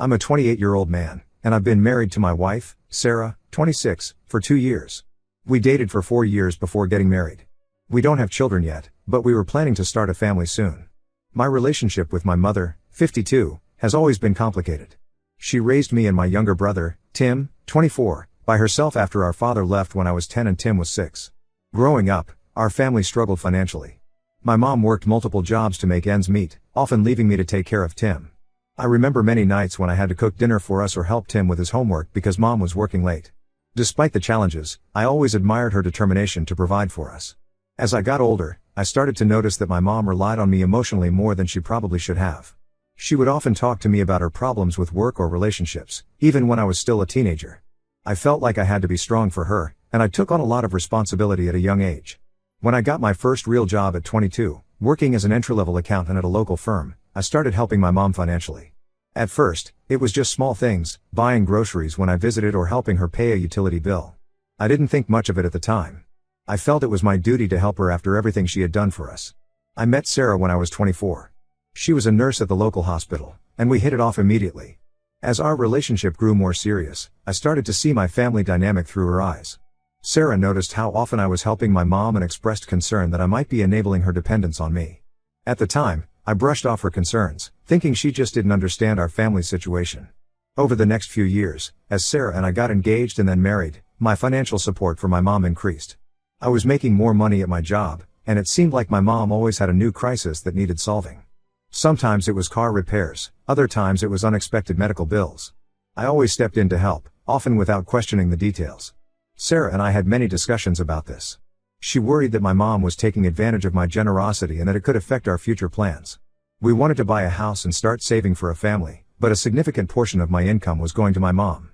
I'm a 28-year-old man, and I've been married to my wife, Sarah, 26, for 2 years. We dated for 4 years before getting married. We don't have children yet, but we were planning to start a family soon. My relationship with my mother, 52, has always been complicated. She raised me and my younger brother, Tim, 24, by herself after our father left when I was 10 and Tim was 6. Growing up, our family struggled financially. My mom worked multiple jobs to make ends meet, often leaving me to take care of Tim. I remember many nights when I had to cook dinner for us or help Tim with his homework because mom was working late. Despite the challenges, I always admired her determination to provide for us. As I got older, I started to notice that my mom relied on me emotionally more than she probably should have. She would often talk to me about her problems with work or relationships, even when I was still a teenager. I felt like I had to be strong for her, and I took on a lot of responsibility at a young age. When I got my first real job at 22, working as an entry-level accountant at a local firm, I started helping my mom financially. At first, it was just small things, buying groceries when I visited or helping her pay a utility bill. I didn't think much of it at the time. I felt it was my duty to help her after everything she had done for us. I met Sarah when I was 24. She was a nurse at the local hospital, and we hit it off immediately. As our relationship grew more serious, I started to see my family dynamic through her eyes. Sarah noticed how often I was helping my mom and expressed concern that I might be enabling her dependence on me. At the time, I brushed off her concerns, thinking she just didn't understand our family situation. Over the next few years, as Sarah and I got engaged and then married, my financial support for my mom increased. I was making more money at my job, and it seemed like my mom always had a new crisis that needed solving. Sometimes it was car repairs, other times it was unexpected medical bills. I always stepped in to help, often without questioning the details. Sarah and I had many discussions about this. She worried that my mom was taking advantage of my generosity and that it could affect our future plans. We wanted to buy a house and start saving for a family, but a significant portion of my income was going to my mom.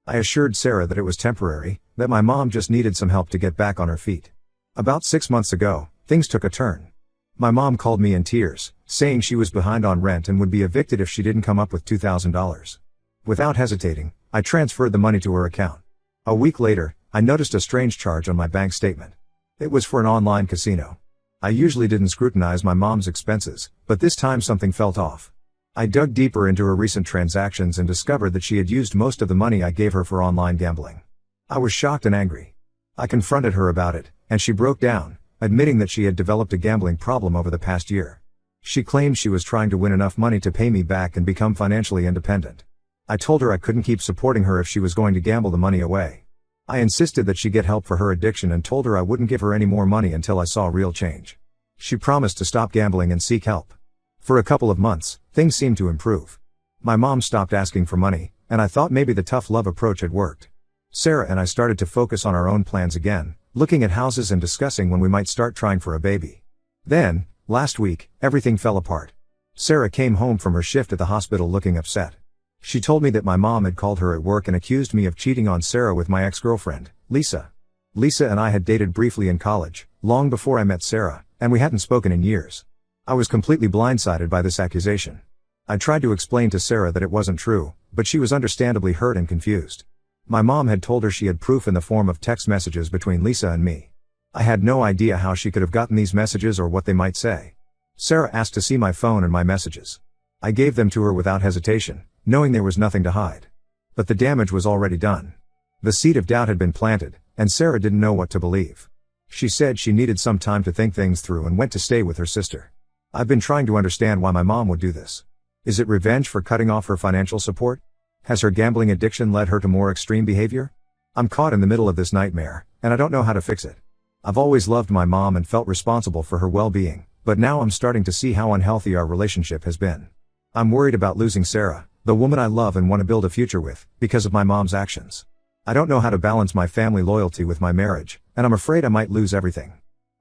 I assured Sarah that it was temporary, that my mom just needed some help to get back on her feet. About 6 months ago, things took a turn. My mom called me in tears, saying she was behind on rent and would be evicted if she didn't come up with $2,000. Without hesitating, I transferred the money to her account. A week later, I noticed a strange charge on my bank statement. It was for an online casino. I usually didn't scrutinize my mom's expenses, but this time something felt off. I dug deeper into her recent transactions and discovered that she had used most of the money I gave her for online gambling. I was shocked and angry. I confronted her about it, and she broke down, admitting that she had developed a gambling problem over the past year. She claimed she was trying to win enough money to pay me back and become financially independent. I told her I couldn't keep supporting her if she was going to gamble the money away. I insisted that she get help for her addiction and told her I wouldn't give her any more money until I saw real change. She promised to stop gambling and seek help. For a couple of months, things seemed to improve. My mom stopped asking for money, and I thought maybe the tough love approach had worked. Sarah and I started to focus on our own plans again, looking at houses and discussing when we might start trying for a baby. Then, last week, everything fell apart. Sarah came home from her shift at the hospital looking upset. She told me that my mom had called her at work and accused me of cheating on Sarah with my ex-girlfriend, Lisa. Lisa and I had dated briefly in college, long before I met Sarah, and we hadn't spoken in years. I was completely blindsided by this accusation. I tried to explain to Sarah that it wasn't true, but she was understandably hurt and confused. My mom had told her she had proof in the form of text messages between Lisa and me. I had no idea how she could have gotten these messages or what they might say. Sarah asked to see my phone and my messages. I gave them to her without hesitation, knowing there was nothing to hide. But the damage was already done. The seed of doubt had been planted, and Sarah didn't know what to believe. She said she needed some time to think things through and went to stay with her sister. I've been trying to understand why my mom would do this. Is it revenge for cutting off her financial support? Has her gambling addiction led her to more extreme behavior? I'm caught in the middle of this nightmare, and I don't know how to fix it. I've always loved my mom and felt responsible for her well-being, but now I'm starting to see how unhealthy our relationship has been. I'm worried about losing Sarah, the woman I love and want to build a future with, because of my mom's actions. I don't know how to balance my family loyalty with my marriage, and I'm afraid I might lose everything.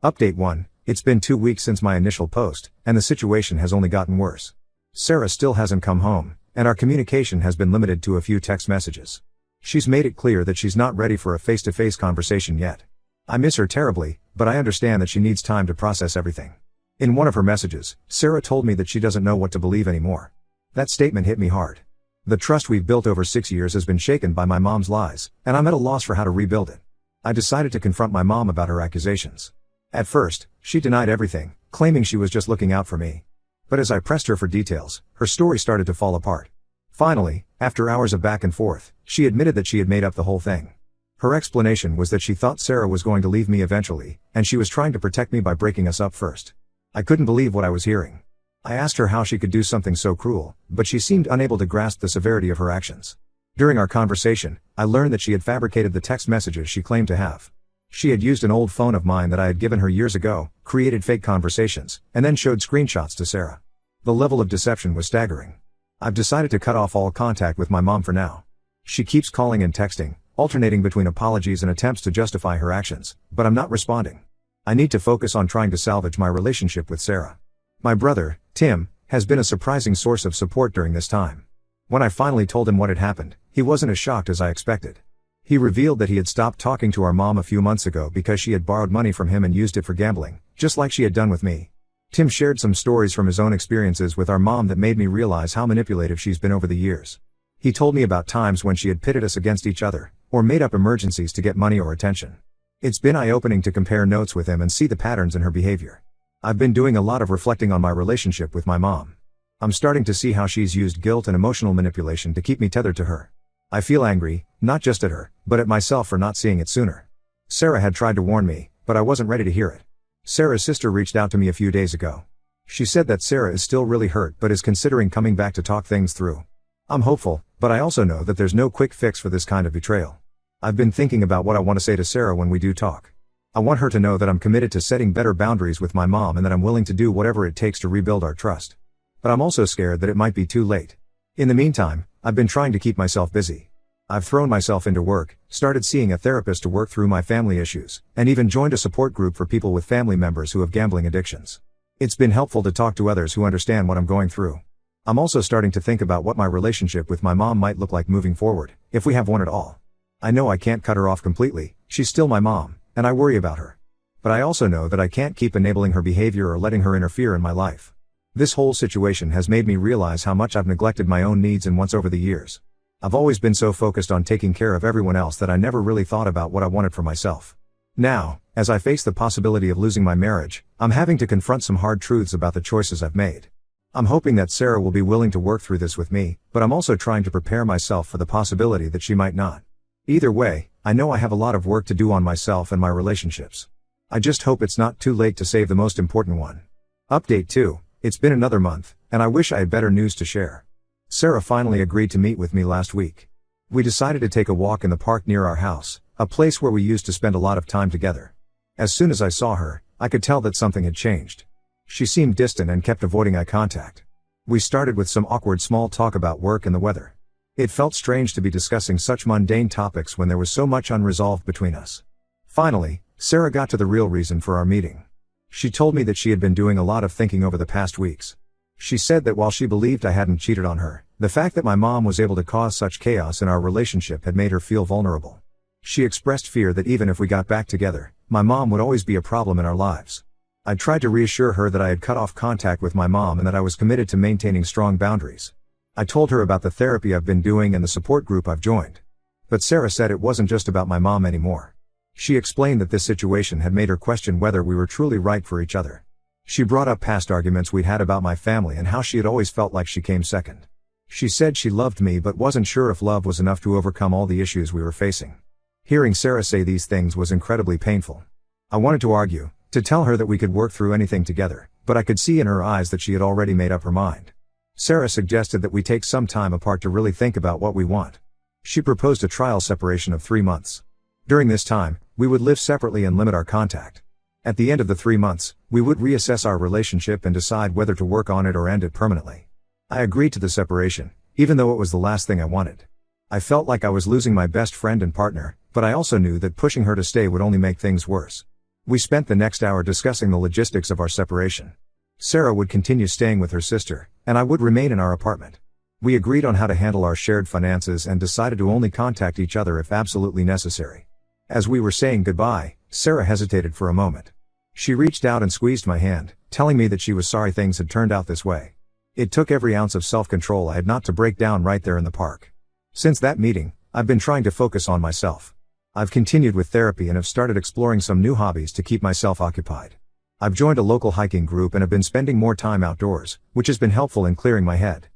Update 1. It's been 2 weeks since my initial post, and the situation has only gotten worse. Sarah still hasn't come home, and our communication has been limited to a few text messages. She's made it clear that she's not ready for a face-to-face conversation yet. I miss her terribly, but I understand that she needs time to process everything. In one of her messages, Sarah told me that she doesn't know what to believe anymore. That statement hit me hard. The trust we've built over 6 years has been shaken by my mom's lies, and I'm at a loss for how to rebuild it. I decided to confront my mom about her accusations. At first, she denied everything, claiming she was just looking out for me. But as I pressed her for details, her story started to fall apart. Finally, after hours of back and forth, she admitted that she had made up the whole thing. Her explanation was that she thought Sarah was going to leave me eventually, and she was trying to protect me by breaking us up first. I couldn't believe what I was hearing. I asked her how she could do something so cruel, but she seemed unable to grasp the severity of her actions. During our conversation, I learned that she had fabricated the text messages she claimed to have. She had used an old phone of mine that I had given her years ago, created fake conversations, and then showed screenshots to Sarah. The level of deception was staggering. I've decided to cut off all contact with my mom for now. She keeps calling and texting, alternating between apologies and attempts to justify her actions, but I'm not responding. I need to focus on trying to salvage my relationship with Sarah. My brother, Tim, has been a surprising source of support during this time. When I finally told him what had happened, he wasn't as shocked as I expected. He revealed that he had stopped talking to our mom a few months ago because she had borrowed money from him and used it for gambling, just like she had done with me. Tim shared some stories from his own experiences with our mom that made me realize how manipulative she's been over the years. He told me about times when she had pitted us against each other, or made up emergencies to get money or attention. It's been eye-opening to compare notes with him and see the patterns in her behavior. I've been doing a lot of reflecting on my relationship with my mom. I'm starting to see how she's used guilt and emotional manipulation to keep me tethered to her. I feel angry, not just at her, but at myself for not seeing it sooner. Sarah had tried to warn me, but I wasn't ready to hear it. Sarah's sister reached out to me a few days ago. She said that Sarah is still really hurt but is considering coming back to talk things through. I'm hopeful, but I also know that there's no quick fix for this kind of betrayal. I've been thinking about what I want to say to Sarah when we do talk. I want her to know that I'm committed to setting better boundaries with my mom and that I'm willing to do whatever it takes to rebuild our trust. But I'm also scared that it might be too late. In the meantime, I've been trying to keep myself busy. I've thrown myself into work, started seeing a therapist to work through my family issues, and even joined a support group for people with family members who have gambling addictions. It's been helpful to talk to others who understand what I'm going through. I'm also starting to think about what my relationship with my mom might look like moving forward, if we have one at all. I know I can't cut her off completely, she's still my mom, and I worry about her. But I also know that I can't keep enabling her behavior or letting her interfere in my life. This whole situation has made me realize how much I've neglected my own needs and wants over the years. I've always been so focused on taking care of everyone else that I never really thought about what I wanted for myself. Now, as I face the possibility of losing my marriage, I'm having to confront some hard truths about the choices I've made. I'm hoping that Sarah will be willing to work through this with me, but I'm also trying to prepare myself for the possibility that she might not. Either way, I know I have a lot of work to do on myself and my relationships. I just hope it's not too late to save the most important one. Update 2, it's been another month, and I wish I had better news to share. Sarah finally agreed to meet with me last week. We decided to take a walk in the park near our house, a place where we used to spend a lot of time together. As soon as I saw her, I could tell that something had changed. She seemed distant and kept avoiding eye contact. We started with some awkward small talk about work and the weather. It felt strange to be discussing such mundane topics when there was so much unresolved between us. Finally, Sarah got to the real reason for our meeting. She told me that she had been doing a lot of thinking over the past weeks. She said that while she believed I hadn't cheated on her, the fact that my mom was able to cause such chaos in our relationship had made her feel vulnerable. She expressed fear that even if we got back together, my mom would always be a problem in our lives. I tried to reassure her that I had cut off contact with my mom and that I was committed to maintaining strong boundaries. I told her about the therapy I've been doing and the support group I've joined. But Sarah said it wasn't just about my mom anymore. She explained that this situation had made her question whether we were truly right for each other. She brought up past arguments we'd had about my family and how she had always felt like she came second. She said she loved me but wasn't sure if love was enough to overcome all the issues we were facing. Hearing Sarah say these things was incredibly painful. I wanted to argue, to tell her that we could work through anything together, but I could see in her eyes that she had already made up her mind. Sarah suggested that we take some time apart to really think about what we want. She proposed a trial separation of 3 months. During this time, we would live separately and limit our contact. At the end of the 3 months, we would reassess our relationship and decide whether to work on it or end it permanently. I agreed to the separation, even though it was the last thing I wanted. I felt like I was losing my best friend and partner, but I also knew that pushing her to stay would only make things worse. We spent the next hour discussing the logistics of our separation. Sarah would continue staying with her sister, and I would remain in our apartment. We agreed on how to handle our shared finances and decided to only contact each other if absolutely necessary. As we were saying goodbye, Sarah hesitated for a moment. She reached out and squeezed my hand, telling me that she was sorry things had turned out this way. It took every ounce of self-control I had not to break down right there in the park. Since that meeting, I've been trying to focus on myself. I've continued with therapy and have started exploring some new hobbies to keep myself occupied. I've joined a local hiking group and have been spending more time outdoors, which has been helpful in clearing my head.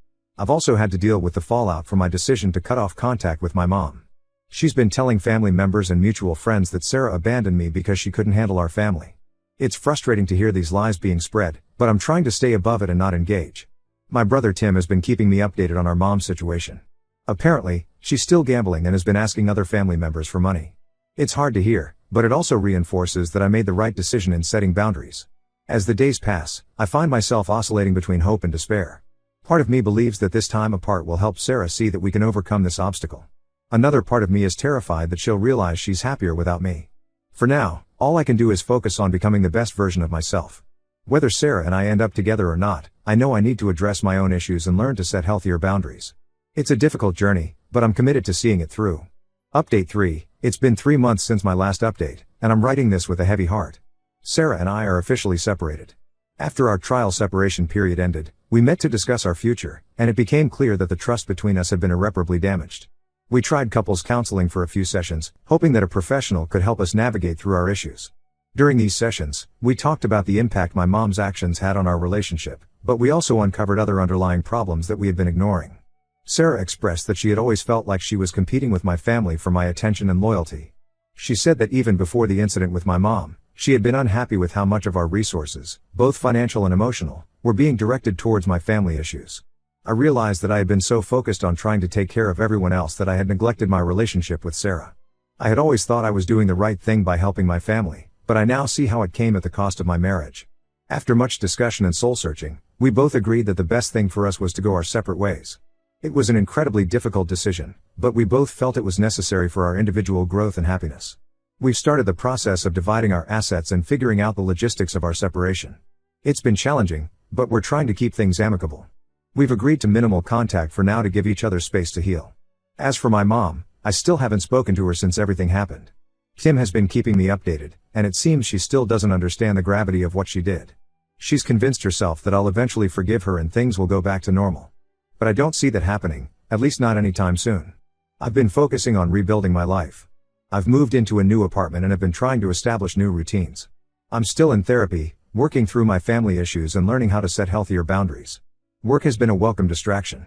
I've also had to deal with the fallout from my decision to cut off contact with my mom. She's been telling family members and mutual friends that Sarah abandoned me because she couldn't handle our family. It's frustrating to hear these lies being spread, but I'm trying to stay above it and not engage. My brother Tim has been keeping me updated on our mom's situation. Apparently, she's still gambling and has been asking other family members for money. It's hard to hear, but it also reinforces that I made the right decision in setting boundaries. As the days pass, I find myself oscillating between hope and despair. Part of me believes that this time apart will help Sarah see that we can overcome this obstacle. Another part of me is terrified that she'll realize she's happier without me. For now, all I can do is focus on becoming the best version of myself. Whether Sarah and I end up together or not, I know I need to address my own issues and learn to set healthier boundaries. It's a difficult journey, but I'm committed to seeing it through. Update 3. It's been 3 months since my last update, and I'm writing this with a heavy heart. Sarah and I are officially separated. After our trial separation period ended, we met to discuss our future, and it became clear that the trust between us had been irreparably damaged. We tried couples counseling for a few sessions, hoping that a professional could help us navigate through our issues. During these sessions, we talked about the impact my mom's actions had on our relationship, but we also uncovered other underlying problems that we had been ignoring. Sarah expressed that she had always felt like she was competing with my family for my attention and loyalty. She said that even before the incident with my mom, she had been unhappy with how much of our resources, both financial and emotional, were being directed towards my family issues. I realized that I had been so focused on trying to take care of everyone else that I had neglected my relationship with Sarah. I had always thought I was doing the right thing by helping my family, but I now see how it came at the cost of my marriage. After much discussion and soul-searching, we both agreed that the best thing for us was to go our separate ways. It was an incredibly difficult decision, but we both felt it was necessary for our individual growth and happiness. We've started the process of dividing our assets and figuring out the logistics of our separation. It's been challenging, but we're trying to keep things amicable. We've agreed to minimal contact for now to give each other space to heal. As for my mom, I still haven't spoken to her since everything happened. Tim has been keeping me updated, and it seems she still doesn't understand the gravity of what she did. She's convinced herself that I'll eventually forgive her and things will go back to normal. But I don't see that happening, at least not anytime soon. I've been focusing on rebuilding my life. I've moved into a new apartment and have been trying to establish new routines. I'm still in therapy, working through my family issues and learning how to set healthier boundaries. Work has been a welcome distraction.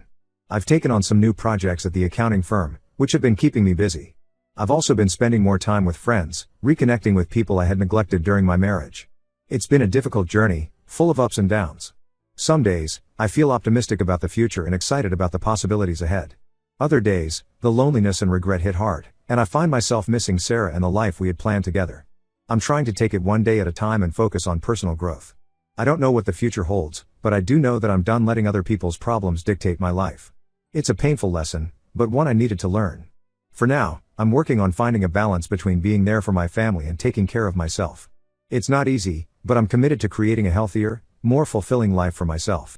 I've taken on some new projects at the accounting firm, which have been keeping me busy. I've also been spending more time with friends, reconnecting with people I had neglected during my marriage. It's been a difficult journey, full of ups and downs. Some days, I feel optimistic about the future and excited about the possibilities ahead. Other days, the loneliness and regret hit hard, and I find myself missing Sarah and the life we had planned together. I'm trying to take it one day at a time and focus on personal growth. I don't know what the future holds, but I do know that I'm done letting other people's problems dictate my life. It's a painful lesson, but one I needed to learn. For now, I'm working on finding a balance between being there for my family and taking care of myself. It's not easy, but I'm committed to creating a healthier, more fulfilling life for myself.